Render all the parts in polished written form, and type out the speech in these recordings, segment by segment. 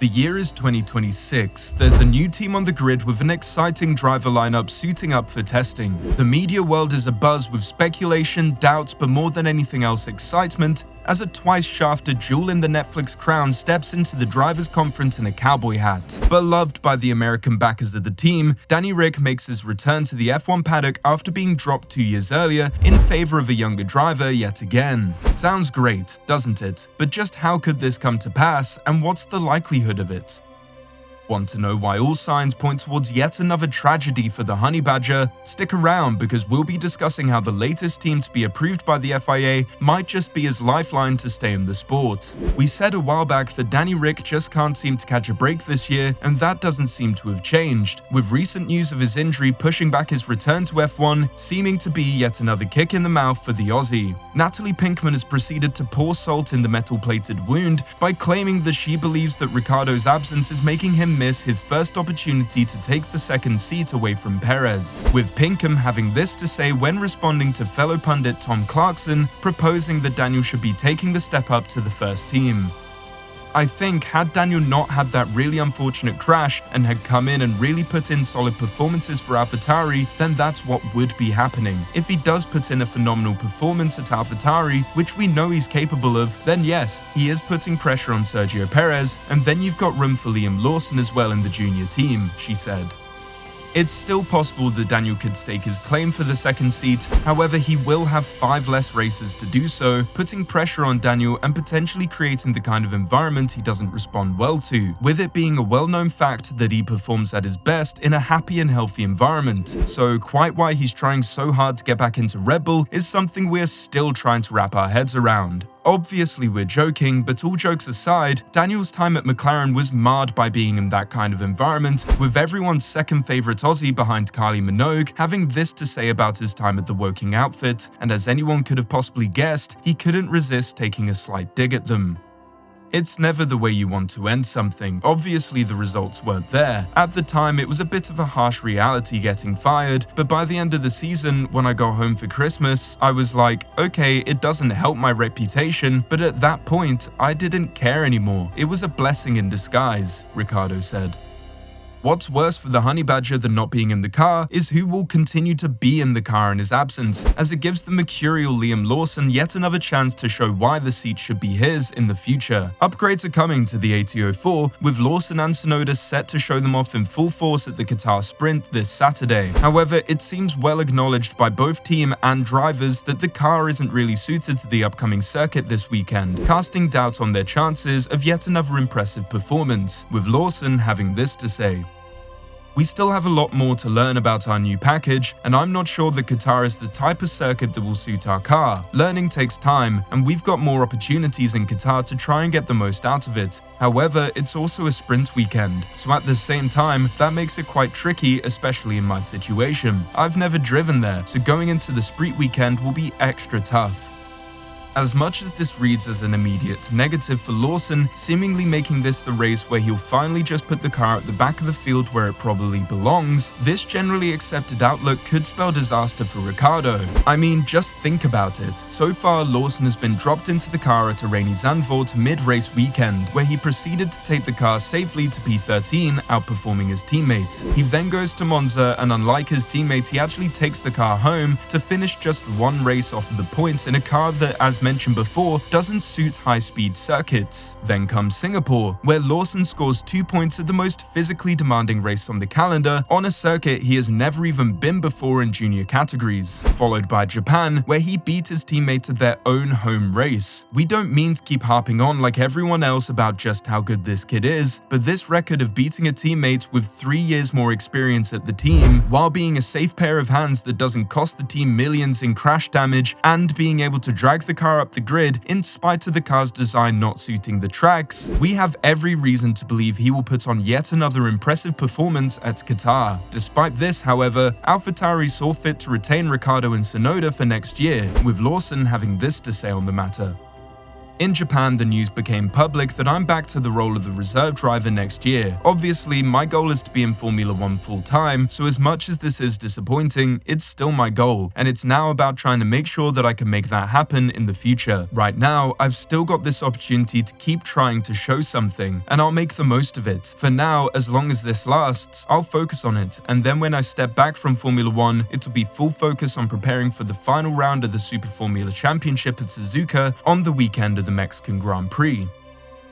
The year is 2026. There's a new team on the grid with an exciting driver lineup suiting up for testing. The media world is abuzz with speculation, doubts, but more than anything else, excitement, as a twice-shafted jewel in the Netflix crown steps into the drivers' conference in a cowboy hat. Beloved by the American backers of the team, Danny Ric makes his return to the F1 paddock after being dropped 2 years earlier in favor of a younger driver yet again. Sounds great, doesn't it? But just how could this come to pass, and what's the likelihood of it? Want to know why all signs point towards yet another tragedy for the Honey Badger? Stick around, because we'll be discussing how the latest team to be approved by the FIA might just be his lifeline to stay in the sport. We said a while back that Danny Ric just can't seem to catch a break this year, and that doesn't seem to have changed, with recent news of his injury pushing back his return to F1 seeming to be yet another kick in the mouth for the Aussie. Natalie Pinkman has proceeded to pour salt in the metal-plated wound by claiming that she believes that Ricciardo's absence is making him miss his first opportunity to take the second seat away from Perez, with Pinkham having this to say when responding to fellow pundit Tom Clarkson proposing that Daniel should be taking the step up to the first team. I think had Daniel not had that really unfortunate crash and had come in and really put in solid performances for AlphaTauri, then that's what would be happening. If he does put in a phenomenal performance at AlphaTauri, which we know he's capable of, then yes, he is putting pressure on Sergio Perez, and then you've got room for Liam Lawson as well in the junior team, she said. It's still possible that Daniel could stake his claim for the second seat, however he will have 5 less races to do so, putting pressure on Daniel and potentially creating the kind of environment he doesn't respond well to, with it being a well-known fact that he performs at his best in a happy and healthy environment. So quite why he's trying so hard to get back into Red Bull is something we're still trying to wrap our heads around. Obviously we're joking, but all jokes aside, Daniel's time at McLaren was marred by being in that kind of environment, with everyone's second favourite Aussie behind Kylie Minogue having this to say about his time at the Woking outfit, and as anyone could have possibly guessed, he couldn't resist taking a slight dig at them. It's never the way you want to end something. Obviously the results weren't there. At the time it was a bit of a harsh reality getting fired, but by the end of the season, when I got home for Christmas, I was like, okay, it doesn't help my reputation, but at that point, I didn't care anymore. It was a blessing in disguise, Ricciardo said. What's worse for the Honey Badger than not being in the car is who will continue to be in the car in his absence, as it gives the mercurial Liam Lawson yet another chance to show why the seat should be his in the future. Upgrades are coming to the AT04, with Lawson and Tsunoda set to show them off in full force at the Qatar Sprint this Saturday. However, it seems well acknowledged by both team and drivers that the car isn't really suited to the upcoming circuit this weekend, casting doubt on their chances of yet another impressive performance, with Lawson having this to say. We still have a lot more to learn about our new package, and I'm not sure that Qatar is the type of circuit that will suit our car. Learning takes time, and we've got more opportunities in Qatar to try and get the most out of it. However, it's also a sprint weekend, so at the same time, that makes it quite tricky, especially in my situation. I've never driven there, so going into the sprint weekend will be extra tough. As much as this reads as an immediate negative for Lawson, seemingly making this the race where he'll finally just put the car at the back of the field where it probably belongs, this generally accepted outlook could spell disaster for Ricciardo. I mean, just think about it. So far, Lawson has been dropped into the car at a rainy Zandvoort mid-race weekend, where he proceeded to take the car safely to P13, outperforming his teammate. He then goes to Monza, and unlike his teammates, he actually takes the car home to finish just 1 race off of the points in a car that, as mentioned before, doesn't suit high-speed circuits. Then comes Singapore, where Lawson scores 2 points at the most physically demanding race on the calendar, on a circuit he has never even been before in junior categories, followed by Japan, where he beat his teammates at their own home race. We don't mean to keep harping on like everyone else about just how good this kid is, but this record of beating a teammate with 3 years more experience at the team, while being a safe pair of hands that doesn't cost the team millions in crash damage, and being able to drag the car up the grid in spite of the car's design not suiting the tracks, we have every reason to believe he will put on yet another impressive performance at Qatar. Despite this, however, AlphaTauri saw fit to retain Ricciardo and Tsunoda for next year, with Lawson having this to say on the matter. In Japan, the news became public that I'm back to the role of the reserve driver next year. Obviously, my goal is to be in Formula 1 full-time, so as much as this is disappointing, it's still my goal, and it's now about trying to make sure that I can make that happen in the future. Right now, I've still got this opportunity to keep trying to show something, and I'll make the most of it. For now, as long as this lasts, I'll focus on it, and then when I step back from Formula 1, it'll be full focus on preparing for the final round of the Super Formula Championship at Suzuka on the weekend of the Mexican Grand Prix.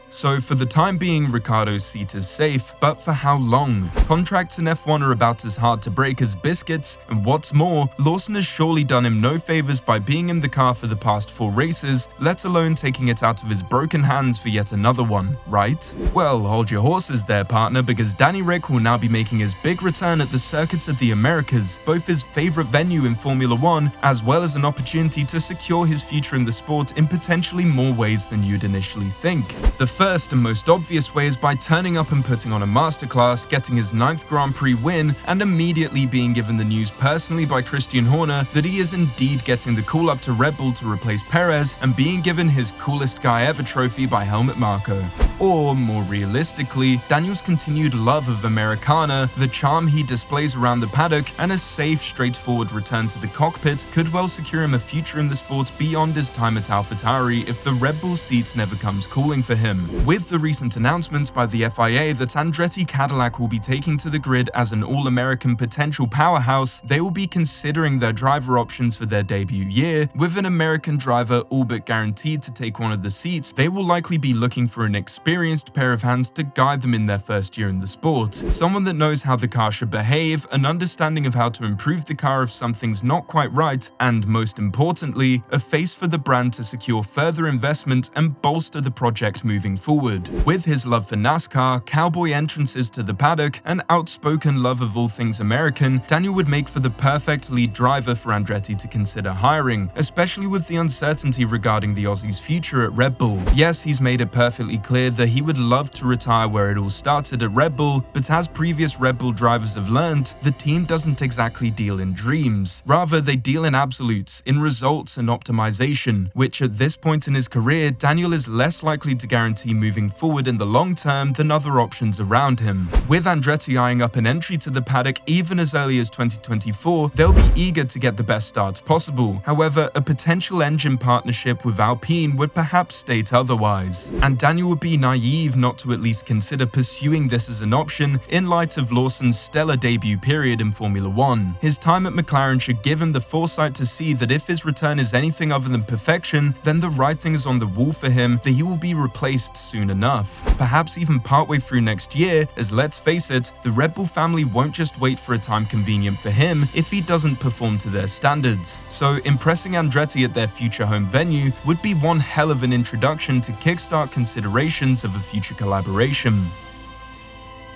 So for the time being, Ricciardo's seat is safe, but for how long? Contracts in F1 are about as hard to break as biscuits, and what's more, Lawson has surely done him no favors by being in the car for the past 4 races, let alone taking it out of his broken hands for yet another one, right? Well, hold your horses there, partner, because Danny Ric will now be making his big return at the Circuits of the Americas, both his favorite venue in Formula 1, as well as an opportunity to secure his future in the sport in potentially more ways than you'd initially think. The first and most obvious way is by turning up and putting on a masterclass, getting his 9th Grand Prix win, and immediately being given the news personally by Christian Horner that he is indeed getting the call up to Red Bull to replace Perez and being given his coolest guy ever trophy by Helmut Marko. Or, more realistically, Daniel's continued love of Americana, the charm he displays around the paddock, and a safe, straightforward return to the cockpit could well secure him a future in the sport beyond his time at AlphaTauri if the Red Bull seat never comes calling for him. With the recent announcements by the FIA that Andretti Cadillac will be taking to the grid as an all-American potential powerhouse, they will be considering their driver options for their debut year. With an American driver all but guaranteed to take one of the seats, they will likely be looking for an experienced pair of hands to guide them in their first year in the sport. Someone that knows how the car should behave, an understanding of how to improve the car if something's not quite right, and most importantly, a face for the brand to secure further investment and bolster the project moving forward. With his love for NASCAR, cowboy entrances to the paddock, and outspoken love of all things American, Daniel would make for the perfect lead driver for Andretti to consider hiring, especially with the uncertainty regarding the Aussie's future at Red Bull. Yes, he's made it perfectly clear that he would love to retire where it all started at Red Bull, but as previous Red Bull drivers have learned, the team doesn't exactly deal in dreams. Rather, they deal in absolutes, in results and optimization, which at this point in his career, Daniel is less likely to guarantee moving forward in the long term than other options around him. With Andretti eyeing up an entry to the paddock even as early as 2024, they'll be eager to get the best starts possible. However, a potential engine partnership with Alpine would perhaps state otherwise, and Daniel would be naive not to at least consider pursuing this as an option in light of Lawson's stellar debut period in Formula 1. His time at McLaren should give him the foresight to see that if his return is anything other than perfection, then the writing is on the wall for him that he will be replaced soon enough. Perhaps even partway through next year, as let's face it, the Red Bull family won't just wait for a time convenient for him if he doesn't perform to their standards. So impressing Andretti at their future home venue would be one hell of an introduction to kickstart considerations of a future collaboration.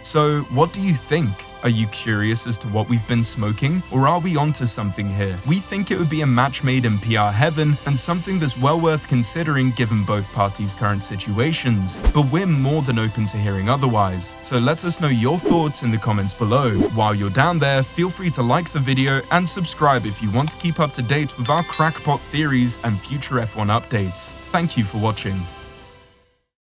So what do you think? Are you curious as to what we've been smoking, or are we onto something here? We think it would be a match made in PR heaven, and something that's well worth considering given both parties' current situations, but we're more than open to hearing otherwise, so let us know your thoughts in the comments below. While you're down there, feel free to like the video and subscribe if you want to keep up to date with our crackpot theories and future F1 updates. Thank you for watching.